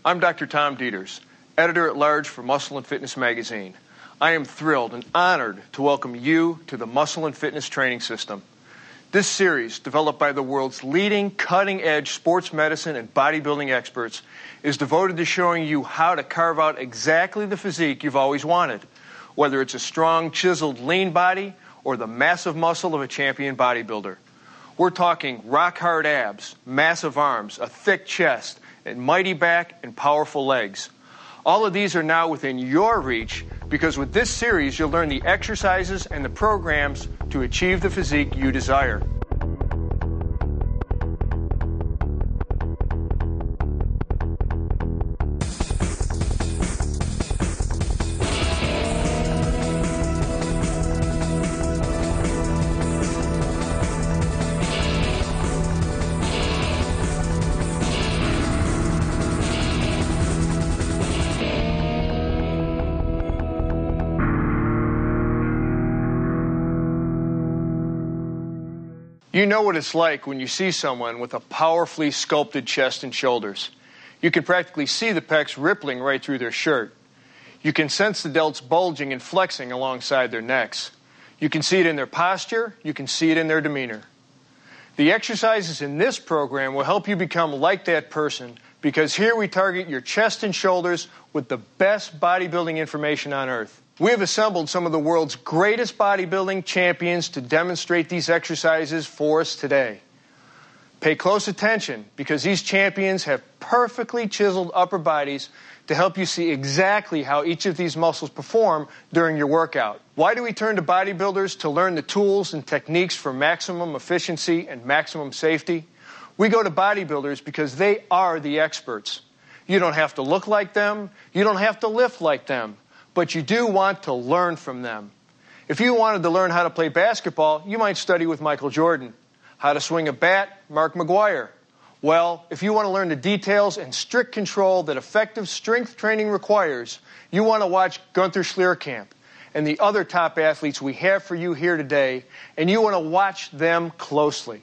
I'm Dr. Tom Dieters, Editor-at-Large for Muscle and Fitness Magazine. I am thrilled and honored to welcome you to the Muscle and Fitness Training System. This series, developed by the world's leading cutting-edge sports medicine and bodybuilding experts, is devoted to showing you how to carve out exactly the physique you've always wanted, whether it's a strong, chiseled, lean body or the massive muscle of a champion bodybuilder. We're talking rock-hard abs, massive arms, a thick chest, and mighty back and powerful legs. All of these are now within your reach because with this series you'll learn the exercises and the programs to achieve the physique you desire. You know what it's like when you see someone with a powerfully sculpted chest and shoulders. You can practically see the pecs rippling right through their shirt. You can sense the delts bulging and flexing alongside their necks. You can see it in their posture. You can see it in their demeanor. The exercises in this program will help you become like that person because here we target your chest and shoulders with the best bodybuilding information on earth. We have assembled some of the world's greatest bodybuilding champions to demonstrate these exercises for us today. Pay close attention because these champions have perfectly chiseled upper bodies to help you see exactly how each of these muscles perform during your workout. Why do we turn to bodybuilders to learn the tools and techniques for maximum efficiency and maximum safety? We go to bodybuilders because they are the experts. You don't have to look like them. You don't have to lift like them. But you do want to learn from them. If you wanted to learn how to play basketball, you might study with Michael Jordan. How to swing a bat, Mark McGuire. Well, if you want to learn the details and strict control that effective strength training requires, you want to watch Gunther Schlierkamp and the other top athletes we have for you here today, and you want to watch them closely.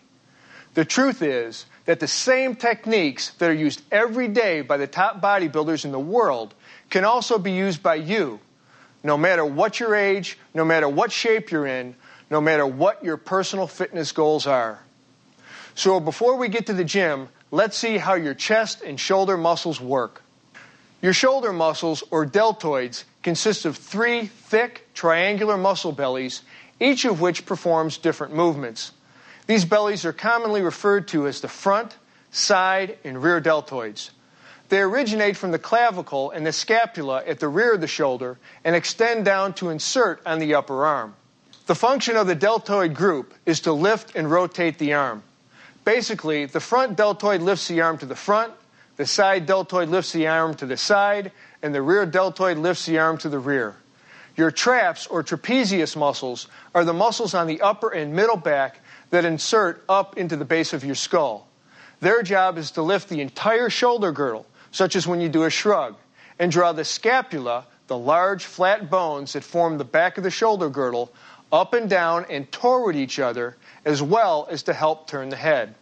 The truth is that the same techniques that are used every day by the top bodybuilders in the world can also be used by you, no matter what your age, no matter what shape you're in, no matter what your personal fitness goals are. So before we get to the gym, let's see how your chest and shoulder muscles work. Your shoulder muscles, or deltoids, consist of 3 thick, triangular muscle bellies, each of which performs different movements. These bellies are commonly referred to as the front, side, and rear deltoids. They originate from the clavicle and the scapula at the rear of the shoulder and extend down to insert on the upper arm. The function of the deltoid group is to lift and rotate the arm. Basically, the front deltoid lifts the arm to the front, the side deltoid lifts the arm to the side, and the rear deltoid lifts the arm to the rear. Your traps, or trapezius muscles, are the muscles on the upper and middle back that insert up into the base of your skull. Their job is to lift the entire shoulder girdle, such as when you do a shrug, and draw the scapula, the large flat bones that form the back of the shoulder girdle, up and down and toward each other, as well as to help turn the head.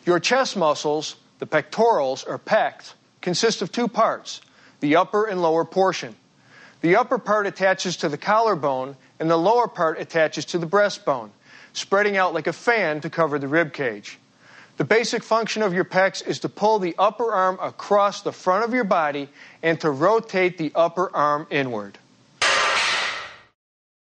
Your chest muscles, the pectorals or pecs, consist of 2 parts, the upper and lower portion. The upper part attaches to the collarbone and the lower part attaches to the breastbone, spreading out like a fan to cover the rib cage. The basic function of your pecs is to pull the upper arm across the front of your body and to rotate the upper arm inward.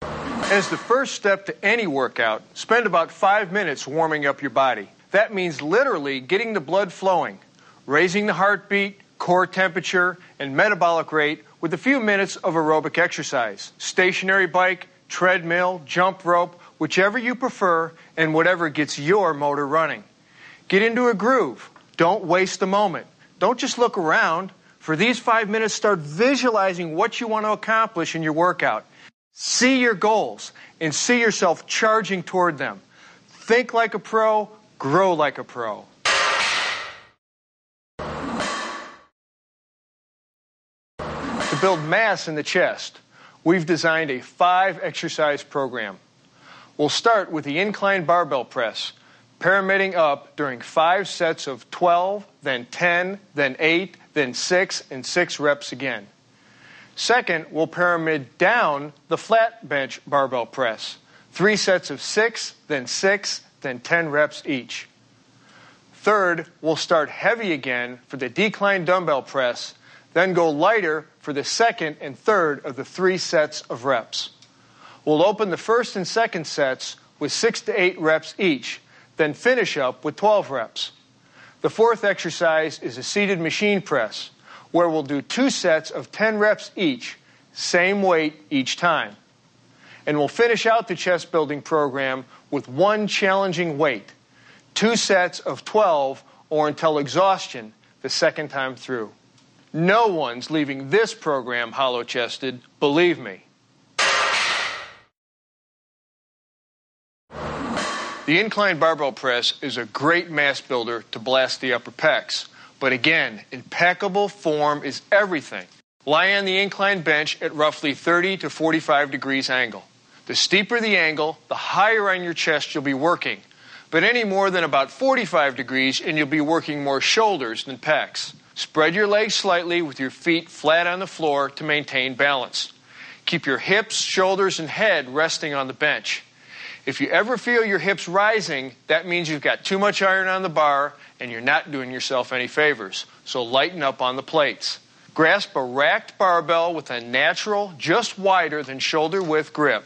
As the first step to any workout, spend about 5 minutes warming up your body. That means literally getting the blood flowing, raising the heartbeat, core temperature, and metabolic rate with a few minutes of aerobic exercise. Stationary bike, treadmill, jump rope, whichever you prefer, and whatever gets your motor running. Get into a groove. Don't waste the moment. Don't just look around. For these 5 minutes, start visualizing what you want to accomplish in your workout. See your goals and see yourself charging toward them. Think like a pro, grow like a pro. To build mass in the chest, we've designed a 5-exercise program. We'll start with the incline barbell press, pyramiding up during 5 sets of 12, then 10, then 8, then 6 and 6 reps again. Second, we'll pyramid down the flat bench barbell press. 3 sets of 6, then 10 reps each. Third, we'll start heavy again for the decline dumbbell press, then go lighter for the second and third of the 3 sets of reps. We'll open the first and second sets with 6 to 8 reps each, then finish up with 12 reps. The fourth exercise is a seated machine press, where we'll do 2 sets of 10 reps each, same weight each time. And we'll finish out the chest building program with 1 challenging weight, 2 sets of 12 or until exhaustion the second time through. No one's leaving this program hollow-chested, believe me. The incline barbell press is a great mass builder to blast the upper pecs. But again, impeccable form is everything. Lie on the incline bench at roughly 30 to 45 degrees angle. The steeper the angle, the higher on your chest you'll be working. But any more than about 45 degrees and you'll be working more shoulders than pecs. Spread your legs slightly with your feet flat on the floor to maintain balance. Keep your hips, shoulders, and head resting on the bench. If you ever feel your hips rising, that means you've got too much iron on the bar and you're not doing yourself any favors. So lighten up on the plates. Grasp a racked barbell with a natural, just wider than shoulder width grip.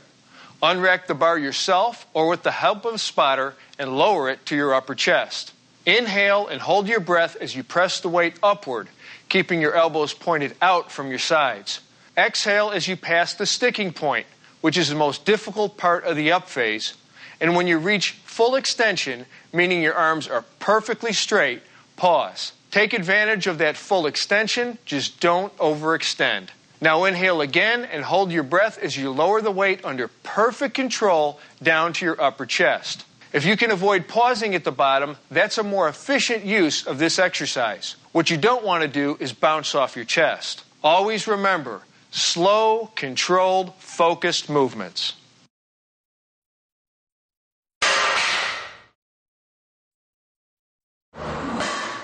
Unrack the bar yourself or with the help of a spotter and lower it to your upper chest. Inhale and hold your breath as you press the weight upward, keeping your elbows pointed out from your sides. Exhale as you pass the sticking point, which is the most difficult part of the up phase. And when you reach full extension, meaning your arms are perfectly straight, pause. Take advantage of that full extension, just don't overextend. Now inhale again and hold your breath as you lower the weight under perfect control down to your upper chest. If you can avoid pausing at the bottom, that's a more efficient use of this exercise. What you don't want to do is bounce off your chest. Always remember, slow, controlled, focused movements.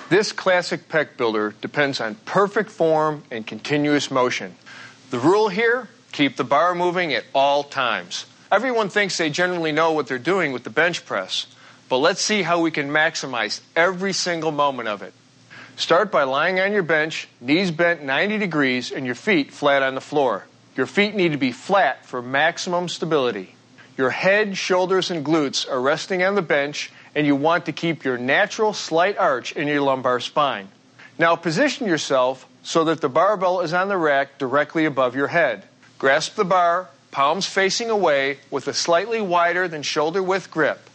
This classic pec builder depends on perfect form and continuous motion. The rule here, keep the bar moving at all times. Everyone thinks they generally know what they're doing with the bench press, but let's see how we can maximize every single moment of it. Start by lying on your bench, knees bent 90 degrees, and your feet flat on the floor. Your feet need to be flat for maximum stability. Your head, shoulders, and glutes are resting on the bench, and you want to keep your natural slight arch in your lumbar spine. Now position yourself so that the barbell is on the rack directly above your head. Grasp the bar, palms facing away, with a slightly wider than shoulder width grip.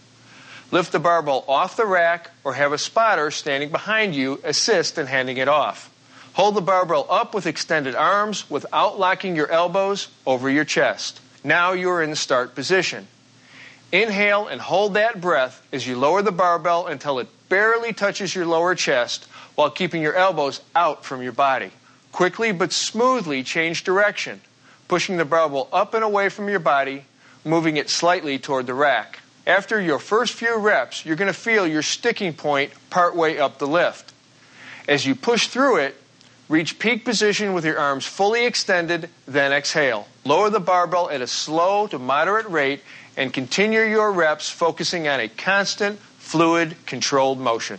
Lift the barbell off the rack or have a spotter standing behind you assist in handing it off. Hold the barbell up with extended arms without locking your elbows over your chest. Now you are in the start position. Inhale and hold that breath as you lower the barbell until it barely touches your lower chest while keeping your elbows out from your body. Quickly but smoothly change direction, pushing the barbell up and away from your body, moving it slightly toward the rack. After your first few reps, you're going to feel your sticking point partway up the lift. As you push through it, reach peak position with your arms fully extended, then exhale. Lower the barbell at a slow to moderate rate and continue your reps focusing on a constant, fluid, controlled motion.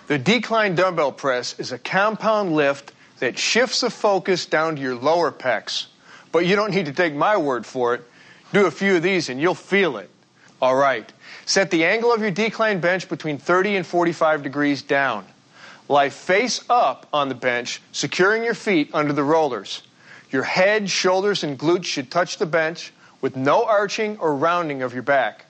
The decline dumbbell press is a compound lift that shifts the focus down to your lower pecs. But you don't need to take my word for it. Do a few of these and you'll feel it. All right. Set the angle of your decline bench between 30 and 45 degrees down. Lie face up on the bench, securing your feet under the rollers. Your head, shoulders, and glutes should touch the bench with no arching or rounding of your back.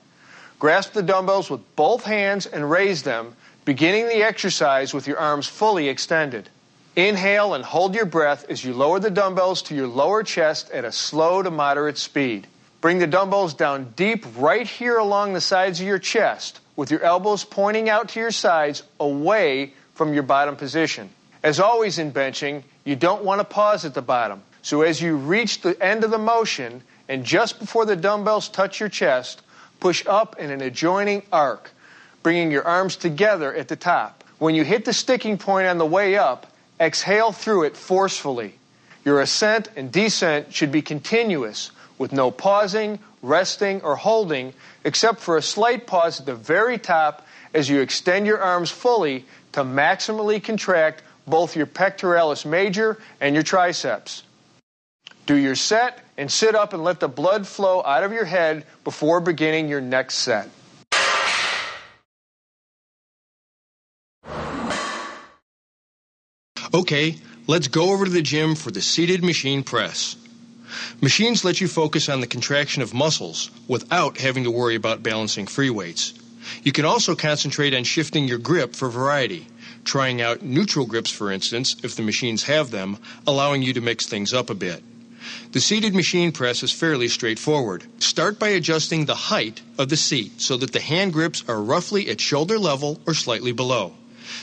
Grasp the dumbbells with both hands and raise them, beginning the exercise with your arms fully extended. Inhale and hold your breath as you lower the dumbbells to your lower chest at a slow to moderate speed. Bring the dumbbells down deep right here along the sides of your chest, with your elbows pointing out to your sides away from your bottom position. As always in benching, you don't want to pause at the bottom. So as you reach the end of the motion, and just before the dumbbells touch your chest, push up in an adjoining arc, bringing your arms together at the top. When you hit the sticking point on the way up, exhale through it forcefully. Your ascent and descent should be continuous, with no pausing, resting, or holding, except for a slight pause at the very top as you extend your arms fully to maximally contract both your pectoralis major and your triceps. Do your set and sit up and let the blood flow out of your head before beginning your next set. Okay, let's go over to the gym for the seated machine press. Machines let you focus on the contraction of muscles without having to worry about balancing free weights. You can also concentrate on shifting your grip for variety, trying out neutral grips, for instance, if the machines have them, allowing you to mix things up a bit. The seated machine press is fairly straightforward. Start by adjusting the height of the seat so that the hand grips are roughly at shoulder level or slightly below.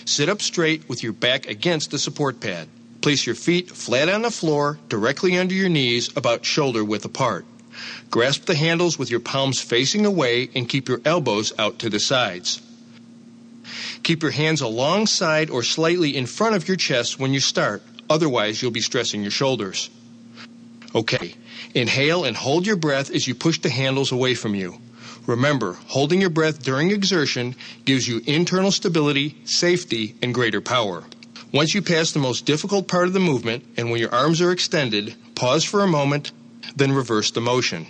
Sit up straight with your back against the support pad. Place your feet flat on the floor, directly under your knees, about shoulder width apart. Grasp the handles with your palms facing away and keep your elbows out to the sides. Keep your hands alongside or slightly in front of your chest when you start, otherwise you'll be stressing your shoulders. Okay, inhale and hold your breath as you push the handles away from you. Remember, holding your breath during exertion gives you internal stability, safety, and greater power. Once you pass the most difficult part of the movement, and when your arms are extended, pause for a moment, then reverse the motion.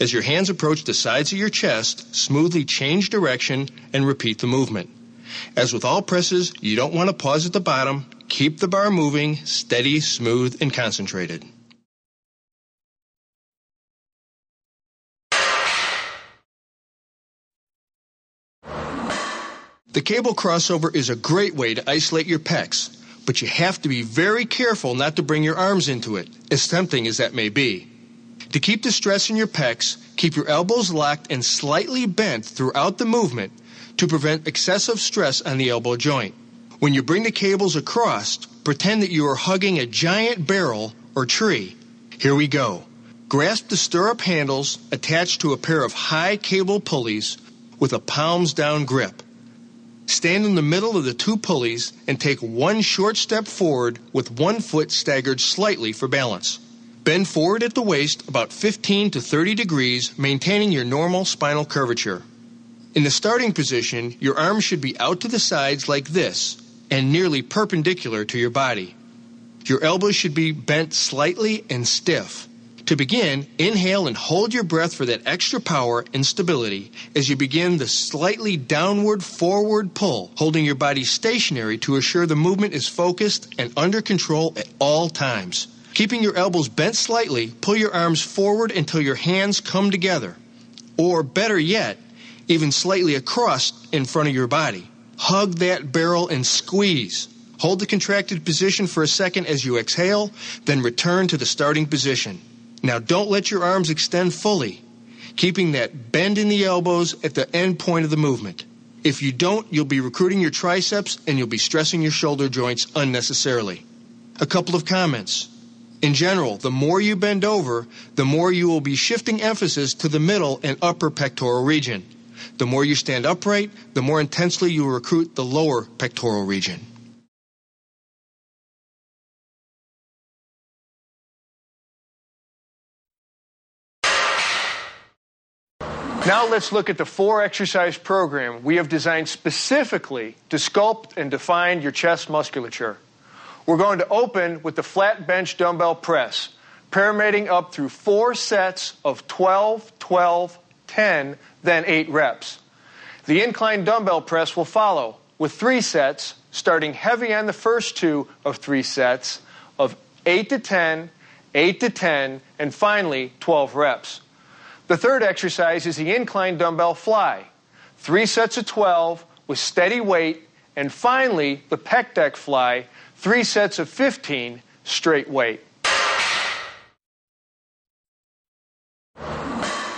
As your hands approach the sides of your chest, smoothly change direction and repeat the movement. As with all presses, you don't want to pause at the bottom. Keep the bar moving, steady, smooth, and concentrated. The cable crossover is a great way to isolate your pecs, but you have to be very careful not to bring your arms into it, as tempting as that may be. To keep the stress in your pecs, keep your elbows locked and slightly bent throughout the movement to prevent excessive stress on the elbow joint. When you bring the cables across, pretend that you are hugging a giant barrel or tree. Here we go. Grasp the stirrup handles attached to a pair of high cable pulleys with a palms down grip. Stand in the middle of the two pulleys and take one short step forward with one foot staggered slightly for balance. Bend forward at the waist about 15 to 30 degrees, maintaining your normal spinal curvature. In the starting position, your arms should be out to the sides like this and nearly perpendicular to your body. Your elbows should be bent slightly and stiff. To begin, inhale and hold your breath for that extra power and stability as you begin the slightly downward forward pull, holding your body stationary to assure the movement is focused and under control at all times. Keeping your elbows bent slightly, pull your arms forward until your hands come together. Or better yet, even slightly across in front of your body. Hug that barrel and squeeze. Hold the contracted position for a second as you exhale, then return to the starting position. Now don't let your arms extend fully, keeping that bend in the elbows at the end point of the movement. If you don't, you'll be recruiting your triceps and you'll be stressing your shoulder joints unnecessarily. A couple of comments. In general, the more you bend over, the more you will be shifting emphasis to the middle and upper pectoral region. The more you stand upright, the more intensely you will recruit the lower pectoral region. Now let's look at the 4-exercise program we have designed specifically to sculpt and define your chest musculature. We're going to open with the flat bench dumbbell press, pyramiding up through 4 sets of 12, 12, 10, then 8 reps. The incline dumbbell press will follow with 3 sets, starting heavy on the first 2 of 3 sets of 8 to 10, 8 to 10, and finally 12 reps. The third exercise is the incline dumbbell fly, 3 sets of 12 with steady weight, and finally the pec deck fly, 3 sets of 15 straight weight.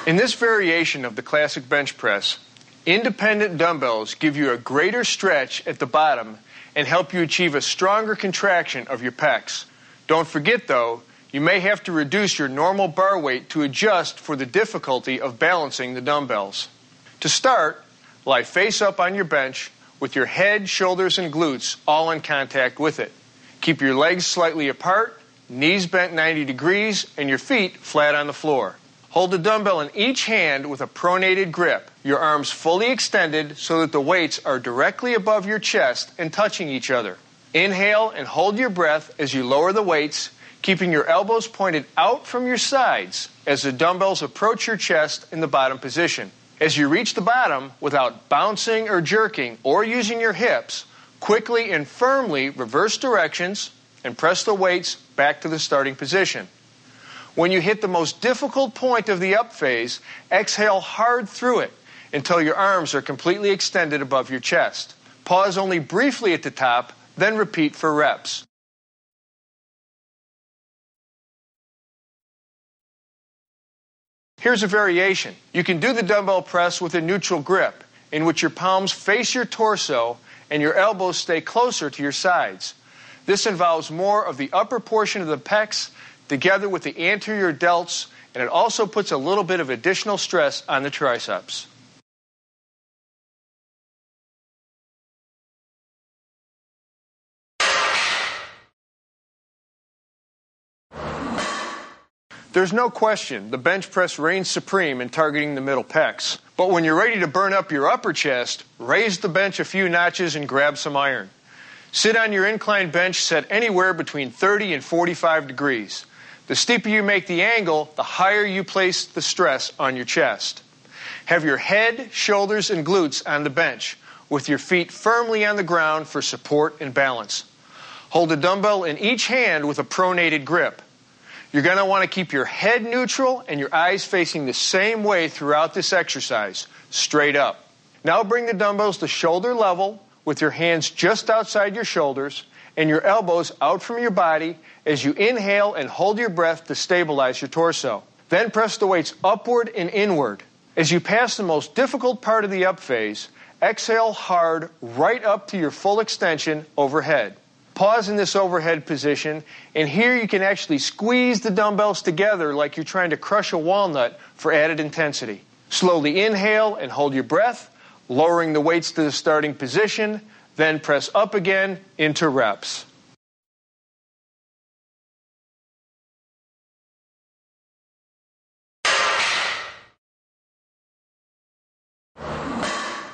In this variation of the classic bench press, independent dumbbells give you a greater stretch at the bottom and help you achieve a stronger contraction of your pecs. Don't forget, though, you may have to reduce your normal bar weight to adjust for the difficulty of balancing the dumbbells. To start, lie face up on your bench with your head, shoulders, and glutes all in contact with it. Keep your legs slightly apart, knees bent 90 degrees, and your feet flat on the floor. Hold the dumbbell in each hand with a pronated grip, your arms fully extended so that the weights are directly above your chest and touching each other. Inhale and hold your breath as you lower the weights, keeping your elbows pointed out from your sides as the dumbbells approach your chest in the bottom position. As you reach the bottom, without bouncing or jerking or using your hips, quickly and firmly reverse directions and press the weights back to the starting position. When you hit the most difficult point of the up phase, exhale hard through it until your arms are completely extended above your chest. Pause only briefly at the top, then repeat for reps. Here's a variation. You can do the dumbbell press with a neutral grip, in which your palms face your torso and your elbows stay closer to your sides. This involves more of the upper portion of the pecs together with the anterior delts, and it also puts a little bit of additional stress on the triceps. There's no question the bench press reigns supreme in targeting the middle pecs. But when you're ready to burn up your upper chest, raise the bench a few notches and grab some iron. Sit on your inclined bench set anywhere between 30 and 45 degrees. The steeper you make the angle, the higher you place the stress on your chest. Have your head, shoulders, and glutes on the bench, with your feet firmly on the ground for support and balance. Hold a dumbbell in each hand with a pronated grip. You're going to want to keep your head neutral and your eyes facing the same way throughout this exercise, straight up. Now bring the dumbbells to shoulder level with your hands just outside your shoulders and your elbows out from your body as you inhale and hold your breath to stabilize your torso. Then press the weights upward and inward. As you pass the most difficult part of the up phase, exhale hard right up to your full extension overhead. Pause in this overhead position, and here you can actually squeeze the dumbbells together like you're trying to crush a walnut for added intensity. Slowly inhale and hold your breath, lowering the weights to the starting position, then press up again into reps.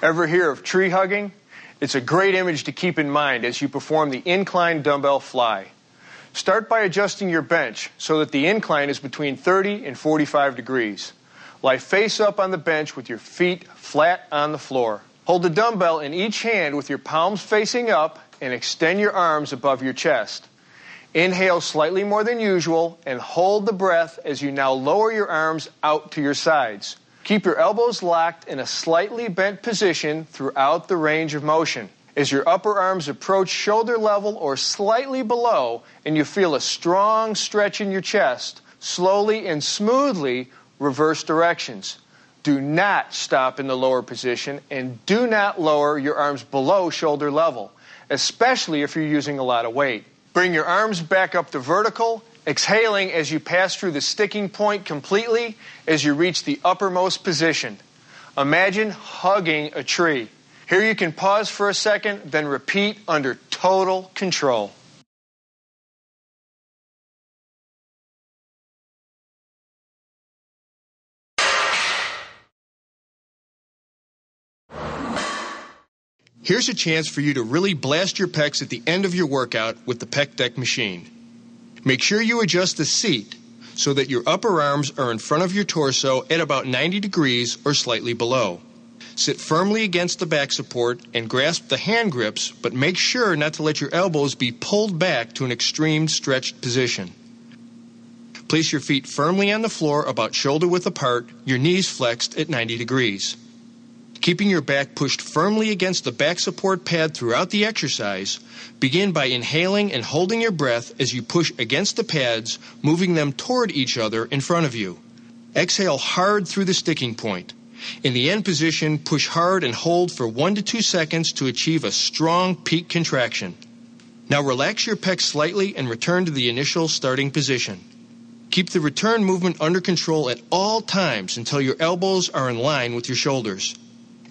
Ever hear of tree hugging? It's a great image to keep in mind as you perform the incline dumbbell fly. Start by adjusting your bench so that the incline is between 30 and 45 degrees. Lie face up on the bench with your feet flat on the floor. Hold the dumbbell in each hand with your palms facing up and extend your arms above your chest. Inhale slightly more than usual and hold the breath as you now lower your arms out to your sides. Keep your elbows locked in a slightly bent position throughout the range of motion. As your upper arms approach shoulder level or slightly below and you feel a strong stretch in your chest, slowly and smoothly reverse directions. Do not stop in the lower position and do not lower your arms below shoulder level, especially if you're using a lot of weight. Bring your arms back up to vertical, exhaling as you pass through the sticking point completely as you reach the uppermost position. Imagine hugging a tree. Here you can pause for a second, then repeat under total control. Here's a chance for you to really blast your pecs at the end of your workout with the pec deck machine. Make sure you adjust the seat so that your upper arms are in front of your torso at about 90 degrees or slightly below. Sit firmly against the back support and grasp the hand grips, but make sure not to let your elbows be pulled back to an extreme stretched position. Place your feet firmly on the floor about shoulder width apart, your knees flexed at 90 degrees. Keeping your back pushed firmly against the back support pad throughout the exercise, begin by inhaling and holding your breath as you push against the pads, moving them toward each other in front of you. Exhale hard through the sticking point. In the end position, push hard and hold for 1 to 2 seconds to achieve a strong peak contraction. Now relax your pecs slightly and return to the initial starting position. Keep the return movement under control at all times until your elbows are in line with your shoulders.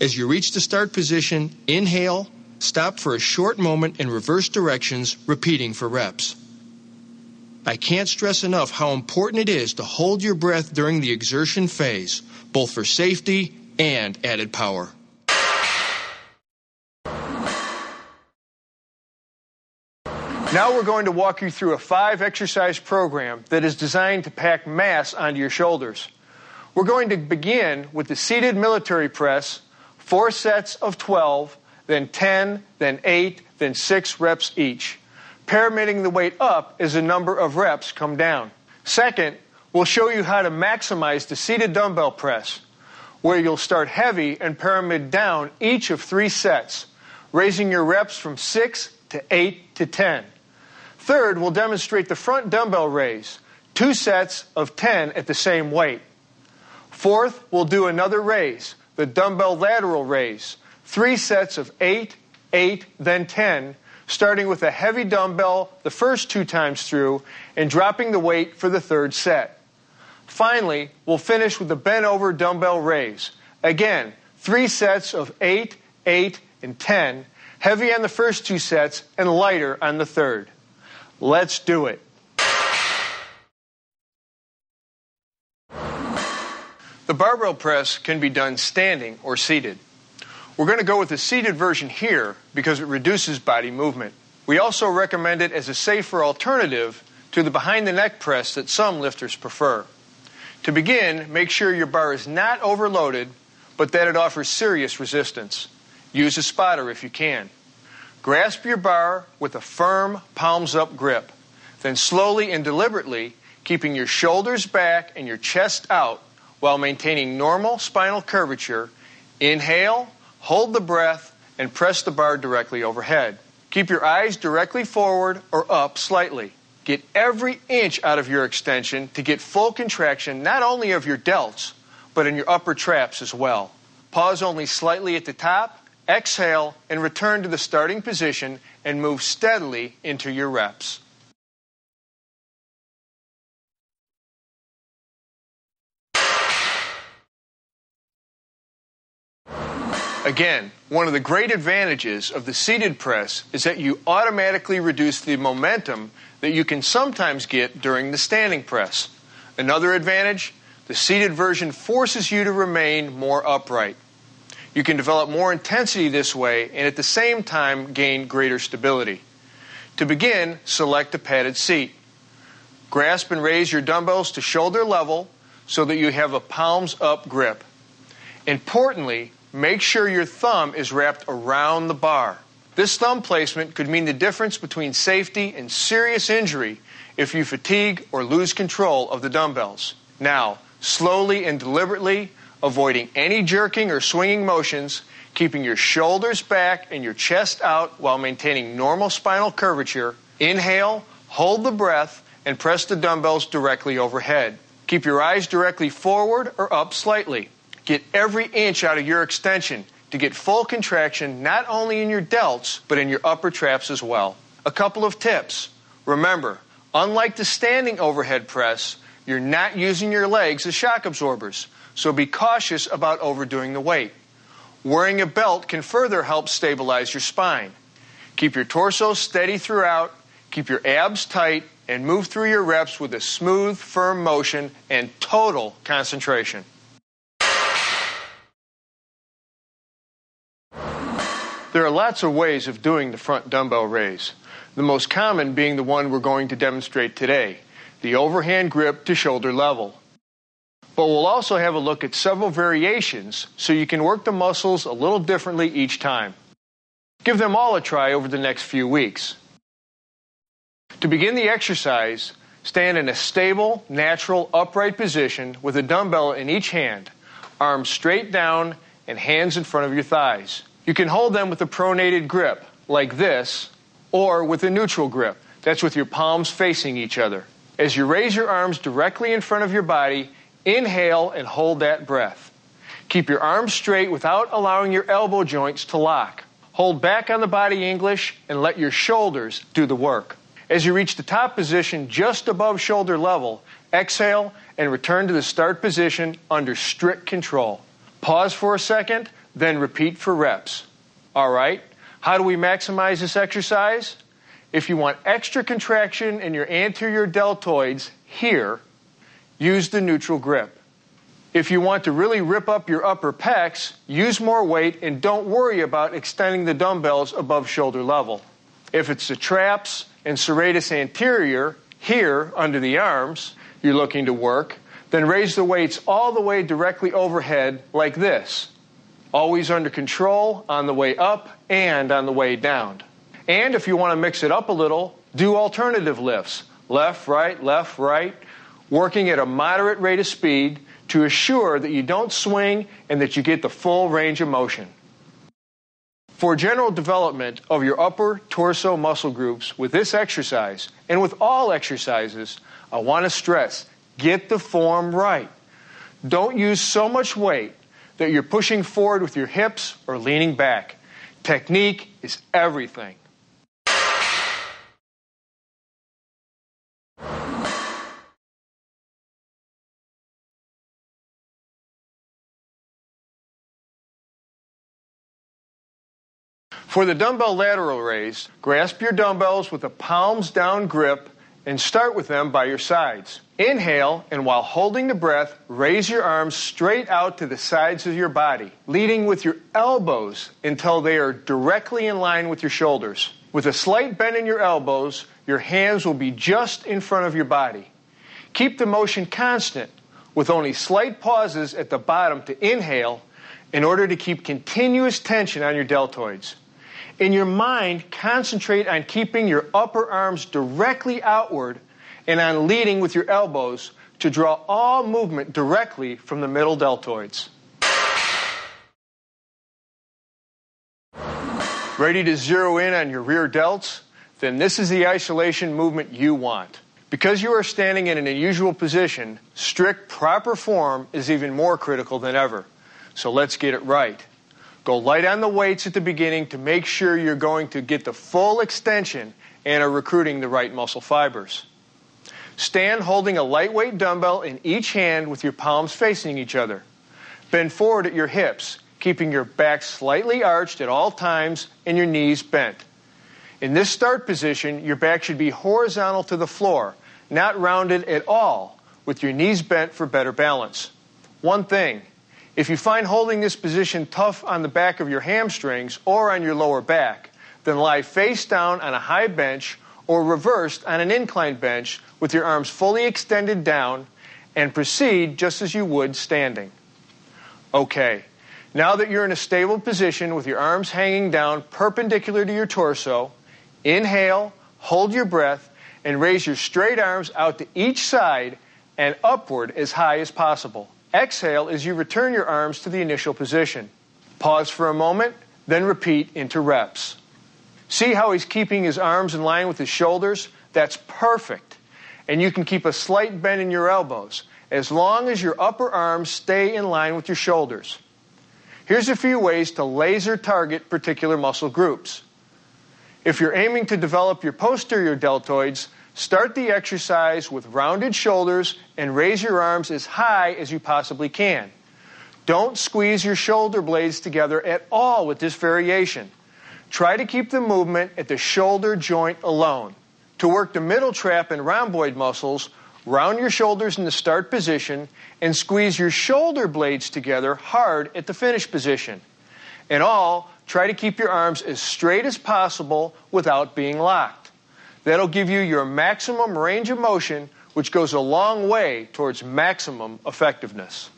As you reach the start position, inhale, stop for a short moment in reverse directions, repeating for reps. I can't stress enough how important it is to hold your breath during the exertion phase, both for safety and added power. Now we're going to walk you through a 5-exercise program that is designed to pack mass onto your shoulders. We're going to begin with the seated military press, 4 sets of 12, then 10, then 8, then 6 reps each, pyramiding the weight up as the number of reps come down. Second, we'll show you how to maximize the seated dumbbell press, where you'll start heavy and pyramid down each of 3 sets, raising your reps from 6 to 8 to 10. Third, we'll demonstrate the front dumbbell raise, 2 sets of 10 at the same weight. Fourth, we'll do another raise, the dumbbell lateral raise, 3 sets of 8, 8, then 10, starting with a heavy dumbbell the first 2 times through and dropping the weight for the 3rd set. Finally, we'll finish with the bent over dumbbell raise. Again, 3 sets of 8, 8, and 10, heavy on the first 2 sets and lighter on the 3rd. Let's do it. The barbell press can be done standing or seated. We're going to go with the seated version here because it reduces body movement. We also recommend it as a safer alternative to the behind-the-neck press that some lifters prefer. To begin, make sure your bar is not overloaded, but that it offers serious resistance. Use a spotter if you can. Grasp your bar with a firm, palms-up grip. Then slowly and deliberately, keeping your shoulders back and your chest out while maintaining normal spinal curvature, inhale, hold the breath, and press the bar directly overhead. Keep your eyes directly forward or up slightly. Get every inch out of your extension to get full contraction not only of your delts, but in your upper traps as well. Pause only slightly at the top. Exhale and return to the starting position and move steadily into your reps. Again, one of the great advantages of the seated press is that you automatically reduce the momentum that you can sometimes get during the standing press. Another advantage, the seated version forces you to remain more upright. You can develop more intensity this way and at the same time gain greater stability. To begin, select a padded seat. Grasp and raise your dumbbells to shoulder level so that you have a palms-up grip. Importantly, make sure your thumb is wrapped around the bar. This thumb placement could mean the difference between safety and serious injury if you fatigue or lose control of the dumbbells. Now, slowly and deliberately, avoiding any jerking or swinging motions, keeping your shoulders back and your chest out while maintaining normal spinal curvature. Inhale, hold the breath, and press the dumbbells directly overhead. Keep your eyes directly forward or up slightly. Get every inch out of your extension to get full contraction not only in your delts, but in your upper traps as well. A couple of tips. Remember, unlike the standing overhead press, you're not using your legs as shock absorbers, so be cautious about overdoing the weight. Wearing a belt can further help stabilize your spine. Keep your torso steady throughout, keep your abs tight, and move through your reps with a smooth, firm motion and total concentration. There are lots of ways of doing the front dumbbell raise, the most common being the one we're going to demonstrate today, the overhand grip to shoulder level. But we'll also have a look at several variations so you can work the muscles a little differently each time. Give them all a try over the next few weeks. To begin the exercise, stand in a stable, natural, upright position with a dumbbell in each hand, arms straight down and hands in front of your thighs. You can hold them with a pronated grip, like this, or with a neutral grip. That's with your palms facing each other. As you raise your arms directly in front of your body, inhale and hold that breath. Keep your arms straight without allowing your elbow joints to lock. Hold back on the body English and let your shoulders do the work. As you reach the top position just above shoulder level, Exhale and return to the start position under strict control. Pause for a second, then repeat for reps. All right, how do we maximize this exercise? If you want extra contraction in your anterior deltoids here, use the neutral grip. If you want to really rip up your upper pecs, use more weight and don't worry about extending the dumbbells above shoulder level. If it's the traps and serratus anterior, here under the arms, you're looking to work, then raise the weights all the way directly overhead like this. Always under control on the way up and on the way down. And if you want to mix it up a little, do alternative lifts. Left, right, working at a moderate rate of speed to assure that you don't swing and that you get the full range of motion. For general development of your upper torso muscle groups with this exercise, and with all exercises, I want to stress, get the form right. Don't use so much weight that you're pushing forward with your hips or leaning back. Technique is everything. For the dumbbell lateral raise, grasp your dumbbells with a palms down grip and start with them by your sides. Inhale, and while holding the breath, raise your arms straight out to the sides of your body, leading with your elbows until they are directly in line with your shoulders. With a slight bend in your elbows, your hands will be just in front of your body. Keep the motion constant, with only slight pauses at the bottom to inhale in order to keep continuous tension on your deltoids. In your mind, concentrate on keeping your upper arms directly outward and on leading with your elbows to draw all movement directly from the middle deltoids. Ready to zero in on your rear delts? Then this is the isolation movement you want. Because you are standing in an unusual position, strict proper form is even more critical than ever. So let's get it right. Go light on the weights at the beginning to make sure you're going to get the full extension and are recruiting the right muscle fibers. Stand holding a lightweight dumbbell in each hand with your palms facing each other. Bend forward at your hips, keeping your back slightly arched at all times and your knees bent. In this start position, your back should be horizontal to the floor, not rounded at all, with your knees bent for better balance. One thing, if you find holding this position tough on the back of your hamstrings or on your lower back, then lie face down on a high bench or reversed on an inclined bench with your arms fully extended down and proceed just as you would standing. Okay, now that you're in a stable position with your arms hanging down perpendicular to your torso, inhale, hold your breath, and raise your straight arms out to each side and upward as high as possible. Exhale as you return your arms to the initial position. Pause for a moment, then repeat into reps. See how he's keeping his arms in line with his shoulders? That's perfect. And you can keep a slight bend in your elbows, as long as your upper arms stay in line with your shoulders. Here's a few ways to laser target particular muscle groups. If you're aiming to develop your posterior deltoids, start the exercise with rounded shoulders and raise your arms as high as you possibly can. Don't squeeze your shoulder blades together at all with this variation. Try to keep the movement at the shoulder joint alone. To work the middle trap and rhomboid muscles, round your shoulders in the start position and squeeze your shoulder blades together hard at the finish position. In all, try to keep your arms as straight as possible without being locked. That'll give you your maximum range of motion, which goes a long way towards maximum effectiveness.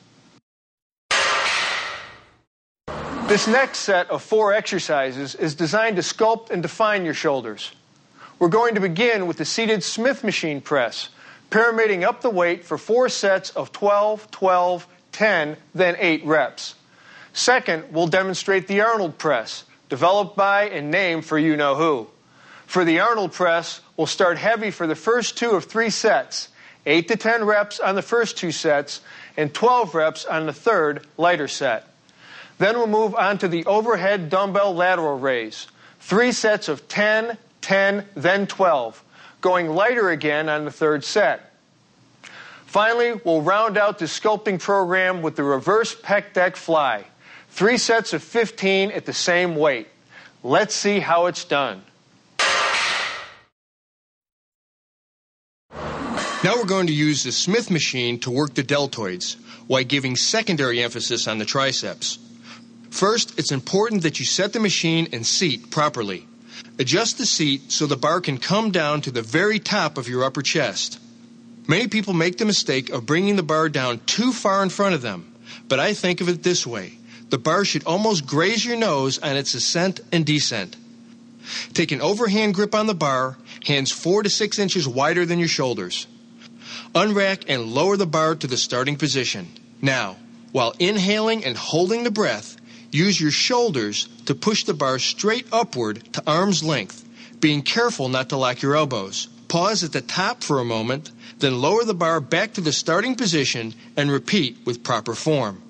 This next set of 4 exercises is designed to sculpt and define your shoulders. We're going to begin with the seated Smith machine press, pyramiding up the weight for 4 sets of 12, 12, 10, then 8 reps. Second, we'll demonstrate the Arnold press, developed by and named for you-know-who. For the Arnold press, we'll start heavy for the first 2 of 3 sets, 8 to 10 reps on the first 2 sets, and 12 reps on the third, lighter set. Then we'll move on to the overhead dumbbell lateral raise, 3 sets of 10, 10, then 12, going lighter again on the third set. Finally, we'll round out the sculpting program with the reverse pec deck fly. 3 sets of 15 at the same weight. Let's see how it's done. Now we're going to use the Smith machine to work the deltoids, while giving secondary emphasis on the triceps. First, it's important that you set the machine and seat properly. Adjust the seat so the bar can come down to the very top of your upper chest. Many people make the mistake of bringing the bar down too far in front of them, but I think of it this way. The bar should almost graze your nose on its ascent and descent. Take an overhand grip on the bar, hands 4 to 6 inches wider than your shoulders. Unrack and lower the bar to the starting position. Now, while inhaling and holding the breath, use your shoulders to push the bar straight upward to arm's length, being careful not to lock your elbows. Pause at the top for a moment, then lower the bar back to the starting position and repeat with proper form.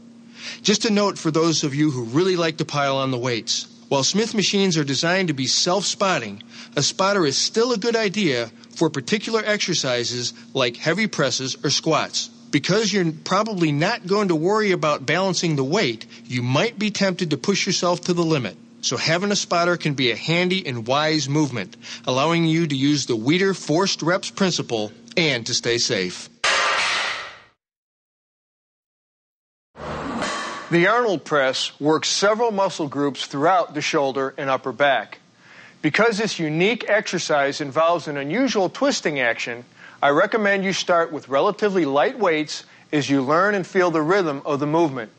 Just a note for those of you who really like to pile on the weights. While Smith machines are designed to be self-spotting, a spotter is still a good idea for particular exercises like heavy presses or squats. Because you're probably not going to worry about balancing the weight, you might be tempted to push yourself to the limit. So having a spotter can be a handy and wise movement, allowing you to use the Weider forced reps principle and to stay safe. The Arnold press works several muscle groups throughout the shoulder and upper back. Because this unique exercise involves an unusual twisting action, I recommend you start with relatively light weights as you learn and feel the rhythm of the movement.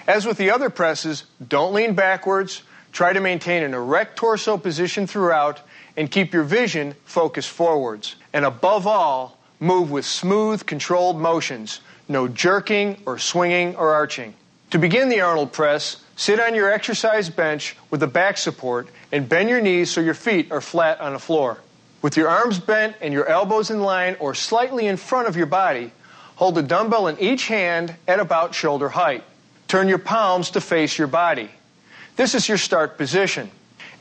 As with the other presses, don't lean backwards, try to maintain an erect torso position throughout, and keep your vision focused forwards. And above all, move with smooth, controlled motions. No jerking or swinging or arching. To begin the Arnold press, sit on your exercise bench with a back support and bend your knees so your feet are flat on the floor. With your arms bent and your elbows in line or slightly in front of your body, hold a dumbbell in each hand at about shoulder height. Turn your palms to face your body. This is your start position.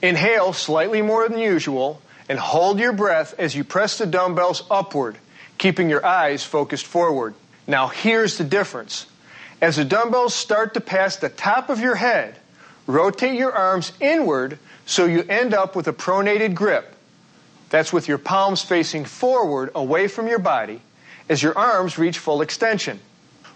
Inhale slightly more than usual and hold your breath as you press the dumbbells upward, keeping your eyes focused forward. Now here's the difference. As the dumbbells start to pass the top of your head, rotate your arms inward so you end up with a pronated grip. That's with your palms facing forward away from your body as your arms reach full extension.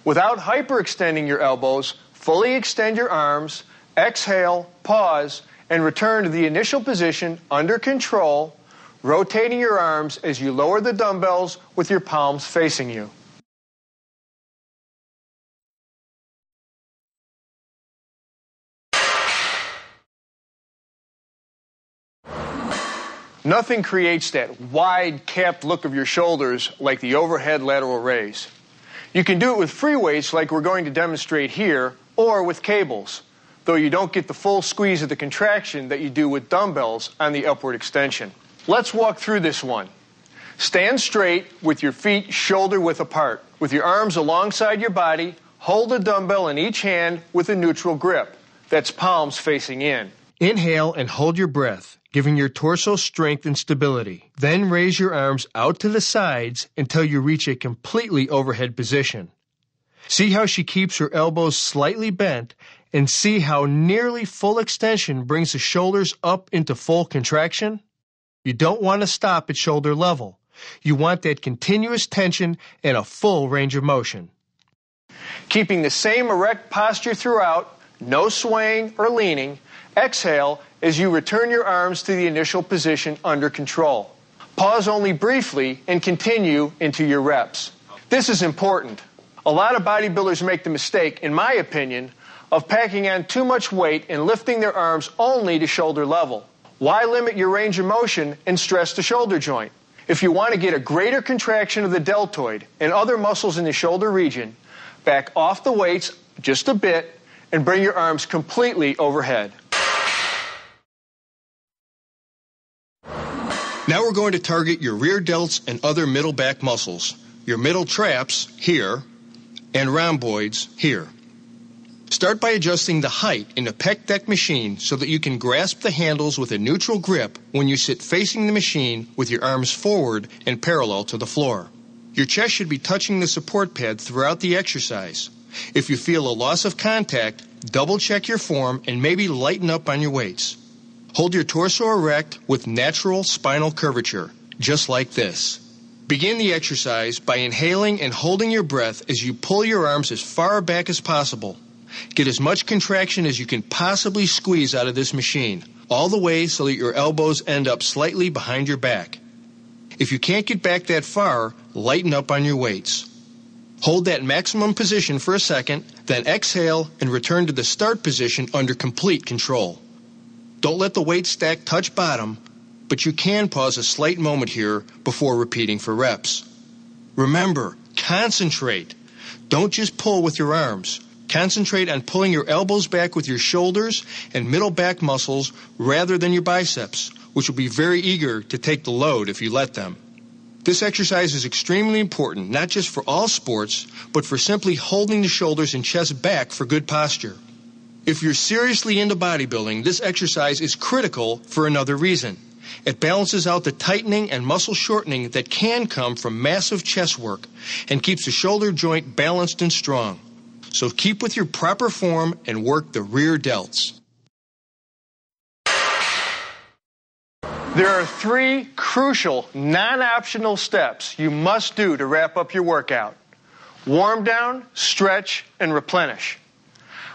Without hyperextending your elbows, fully extend your arms, exhale, pause, and return to the initial position under control, rotating your arms as you lower the dumbbells with your palms facing you. Nothing creates that wide, capped look of your shoulders like the overhead lateral raise. You can do it with free weights like we're going to demonstrate here, or with cables, though you don't get the full squeeze of the contraction that you do with dumbbells on the upward extension. Let's walk through this one. Stand straight with your feet shoulder width apart. With your arms alongside your body, hold a dumbbell in each hand with a neutral grip. That's palms facing in. Inhale and hold your breath, giving your torso strength and stability. Then raise your arms out to the sides until you reach a completely overhead position. See how she keeps her elbows slightly bent, and see how nearly full extension brings the shoulders up into full contraction? You don't want to stop at shoulder level. You want that continuous tension and a full range of motion. Keeping the same erect posture throughout, no swaying or leaning, exhale as you return your arms to the initial position under control. Pause only briefly and continue into your reps. This is important. A lot of bodybuilders make the mistake, in my opinion, of packing on too much weight and lifting their arms only to shoulder level. Why limit your range of motion and stress the shoulder joint? If you want to get a greater contraction of the deltoid and other muscles in the shoulder region, back off the weights just a bit and bring your arms completely overhead. Now we're going to target your rear delts and other middle back muscles, your middle traps here, and rhomboids here. Start by adjusting the height in the pec deck machine so that you can grasp the handles with a neutral grip when you sit facing the machine with your arms forward and parallel to the floor. Your chest should be touching the support pad throughout the exercise. If you feel a loss of contact, double check your form and maybe lighten up on your weights. Hold your torso erect with natural spinal curvature, just like this. Begin the exercise by inhaling and holding your breath as you pull your arms as far back as possible. Get as much contraction as you can possibly squeeze out of this machine, all the way so that your elbows end up slightly behind your back. If you can't get back that far, lighten up on your weights. Hold that maximum position for a second, then exhale and return to the start position under complete control. Don't let the weight stack touch bottom, but you can pause a slight moment here before repeating for reps. Remember, concentrate. Don't just pull with your arms. Concentrate on pulling your elbows back with your shoulders and middle back muscles rather than your biceps, which will be very eager to take the load if you let them. This exercise is extremely important, not just for all sports, but for simply holding the shoulders and chest back for good posture. If you're seriously into bodybuilding, this exercise is critical for another reason. It balances out the tightening and muscle shortening that can come from massive chest work and keeps the shoulder joint balanced and strong. So keep with your proper form and work the rear delts. There are 3 crucial, non-optional steps you must do to wrap up your workout. Warm down, stretch, and replenish.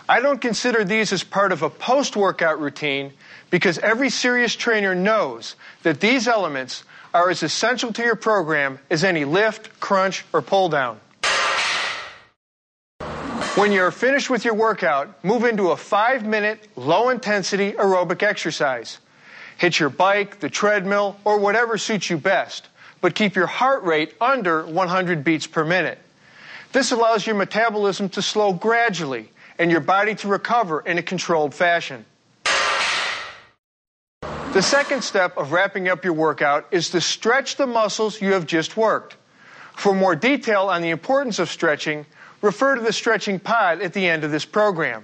I don't consider these as part of a post-workout routine because every serious trainer knows that these elements are as essential to your program as any lift, crunch, or pull down. When you're finished with your workout, move into a 5-minute, low-intensity aerobic exercise. Hit your bike, the treadmill, or whatever suits you best, but keep your heart rate under 100 beats per minute. This allows your metabolism to slow gradually and your body to recover in a controlled fashion. The second step of wrapping up your workout is to stretch the muscles you have just worked. For more detail on the importance of stretching, refer to the stretching pod at the end of this program.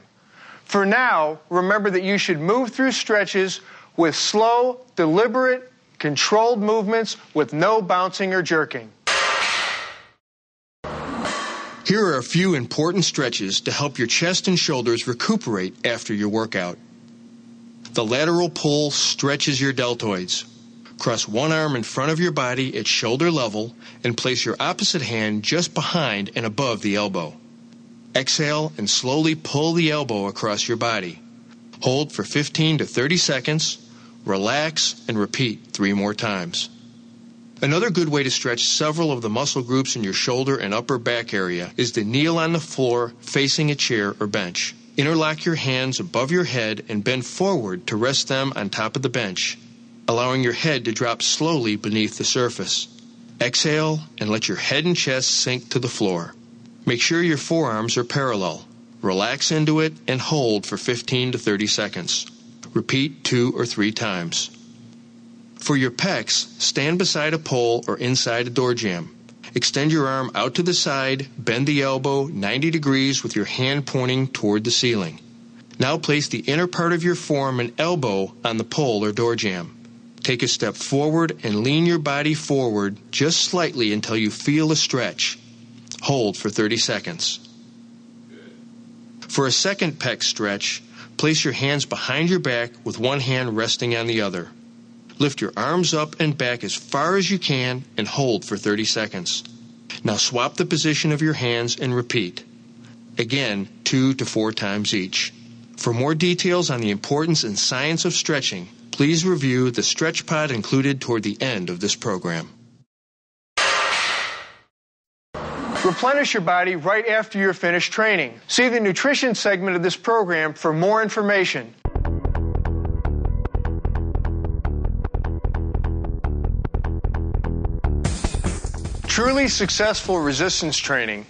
For now, remember that you should move through stretches with slow, deliberate, controlled movements with no bouncing or jerking. Here are a few important stretches to help your chest and shoulders recuperate after your workout. The lateral pull stretches your deltoids. Cross one arm in front of your body at shoulder level and place your opposite hand just behind and above the elbow. Exhale and slowly pull the elbow across your body. Hold for 15 to 30 seconds, relax, and repeat 3 more times. Another good way to stretch several of the muscle groups in your shoulder and upper back area is to kneel on the floor facing a chair or bench. Interlock your hands above your head and bend forward to rest them on top of the bench, allowing your head to drop slowly beneath the surface. Exhale and let your head and chest sink to the floor. Make sure your forearms are parallel. Relax into it and hold for 15 to 30 seconds. Repeat 2 or 3 times. For your pecs, stand beside a pole or inside a door jamb. Extend your arm out to the side, bend the elbow 90 degrees with your hand pointing toward the ceiling. Now place the inner part of your form and elbow on the pole or door jamb. Take a step forward and lean your body forward just slightly until you feel a stretch. Hold for 30 seconds. For a second pec stretch, place your hands behind your back with one hand resting on the other. Lift your arms up and back as far as you can and hold for 30 seconds. Now swap the position of your hands and repeat. Again, 2 to 4 times each. For more details on the importance and science of stretching, please review the stretch pod included toward the end of this program. Replenish your body right after you're finished training. See the nutrition segment of this program for more information. Truly successful resistance training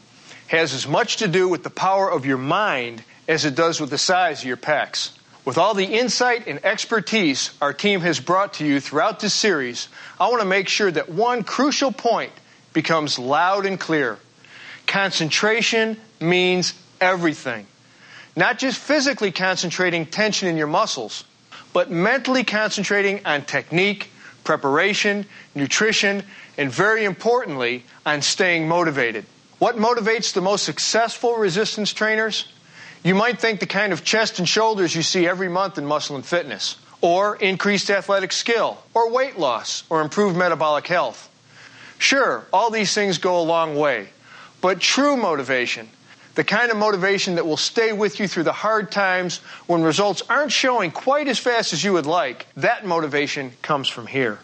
has as much to do with the power of your mind as it does with the size of your pecs. With all the insight and expertise our team has brought to you throughout this series, I want to make sure that one crucial point becomes loud and clear. Concentration means everything. Not just physically concentrating tension in your muscles, but mentally concentrating on technique, preparation, nutrition, and very importantly, on staying motivated. What motivates the most successful resistance trainers? You might think the kind of chest and shoulders you see every month in Muscle and Fitness, or increased athletic skill, or weight loss, or improved metabolic health. Sure, all these things go a long way, but true motivation, the kind of motivation that will stay with you through the hard times when results aren't showing quite as fast as you would like, that motivation comes from here.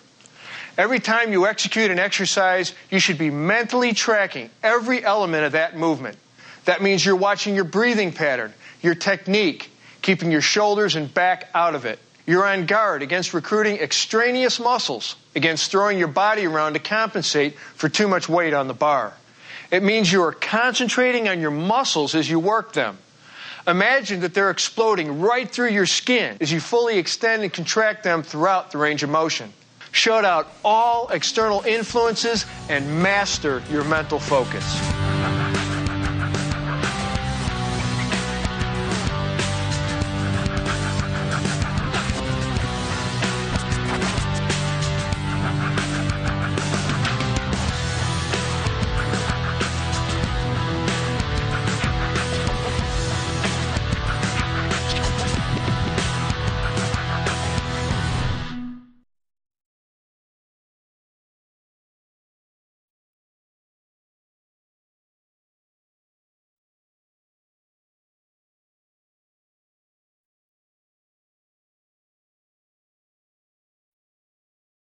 Every time you execute an exercise, you should be mentally tracking every element of that movement. That means you're watching your breathing pattern, your technique, keeping your shoulders and back out of it. You're on guard against recruiting extraneous muscles, against throwing your body around to compensate for too much weight on the bar. It means you are concentrating on your muscles as you work them. Imagine that they're exploding right through your skin as you fully extend and contract them throughout the range of motion. Shut out all external influences and master your mental focus.